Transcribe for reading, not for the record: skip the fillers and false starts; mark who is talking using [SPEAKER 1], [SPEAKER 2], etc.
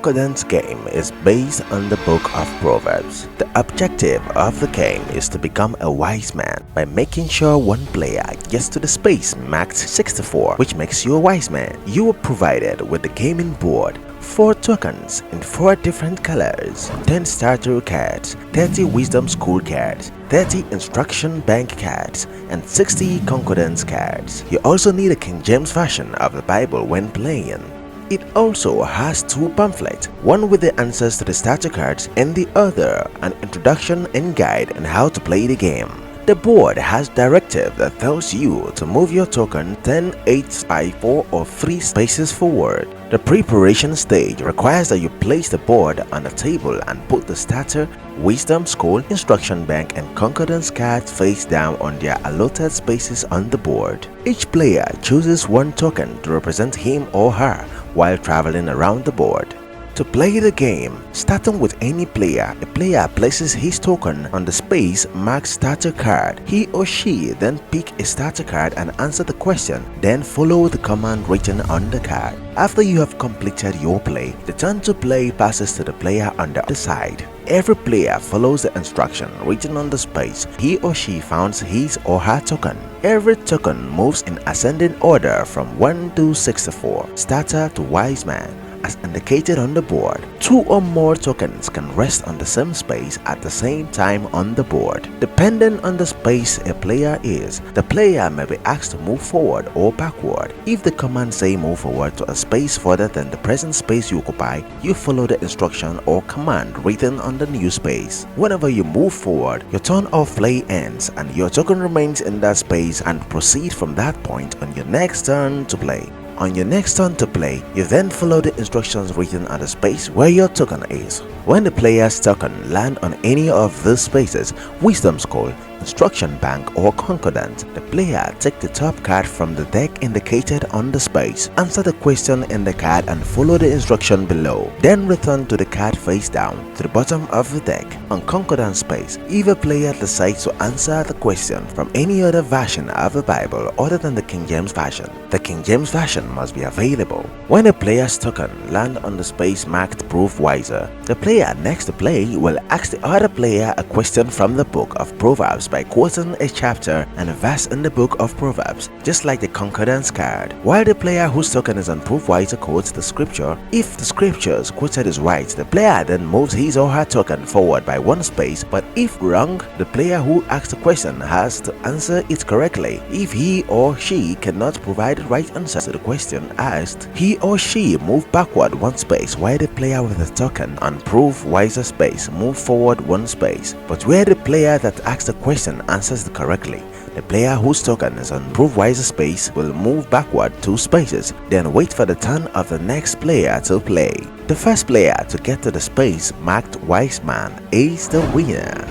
[SPEAKER 1] Concordance Game is based on the Book of Proverbs. The objective of the game is to become a wise man by making sure one player gets to the space marked 64, which makes you a wise man. You are provided with the gaming board, 4 tokens in 4 different colors, 10 starter cards, 30 wisdom school cards, 30 instruction bank cards, and 60 concordance cards. You also need a King James version of the Bible when playing. It also has 2 pamphlets, one with the answers to the starter cards and the other an introduction and guide on how to play the game. The board has directive that tells you to move your token 10, 8, 5, 4 or 3 spaces forward. The preparation stage requires that you place the board on a table and put the starter, wisdom school, instruction bank and concordance cards face down on their allotted spaces on the board. Each player chooses 1 token to represent him or her while traveling around the board. To play the game, starting with any player, a player places his token on the space marked starter card. He or she then pick a starter card and answer the question, then follow the command written on the card. After you have completed your play, the turn to play passes to the player on the other side. Every player follows the instruction written on the space he or she found his or her token. Every token moves in ascending order from 1 to 64, starter to wise man, as indicated on the board. 2 or more tokens can rest on the same space at the same time on the board. Depending on the space a player is, the player may be asked to move forward or backward. If the command say move forward to a space further than the present space you occupy, you follow the instruction or command written on the new space. Whenever you move forward, your turn of play ends and your token remains in that space and proceed from that point on your next turn to play. On your next turn to play, you then follow the instructions written on the space where your token is. When the player's token land on any of these spaces, wisdom school, instruction bank or concordance, the player take the top card from the deck indicated on the space, answer the question in the card and follow the instruction below, then return to the card face down to the bottom of the deck. On concordance space, if a player decides to answer the question from any other version of the Bible other than the King James version, the King James version must be available. When a player's token land on the space marked prove wiser, the player next to play will ask the other player a question from the Book of Proverbs by quoting a chapter and a verse in the Book of Proverbs, just like the concordance card. While the player whose token is on prove wiser quotes the scripture, if the scriptures quoted is right, the player then moves his or her token forward by 1 space, but if wrong, the player who asked the question has to answer it correctly. If he or she cannot provide the right answer to the question asked, he or she move backward 1 space, while the player with the token on prove wiser space move forward 1 space. But where the player that asked the question answers correctly, the player whose token is on prove wiser space will move backward 2 spaces, then wait for the turn of the next player to play. The first player to get to the space marked wise man is the winner.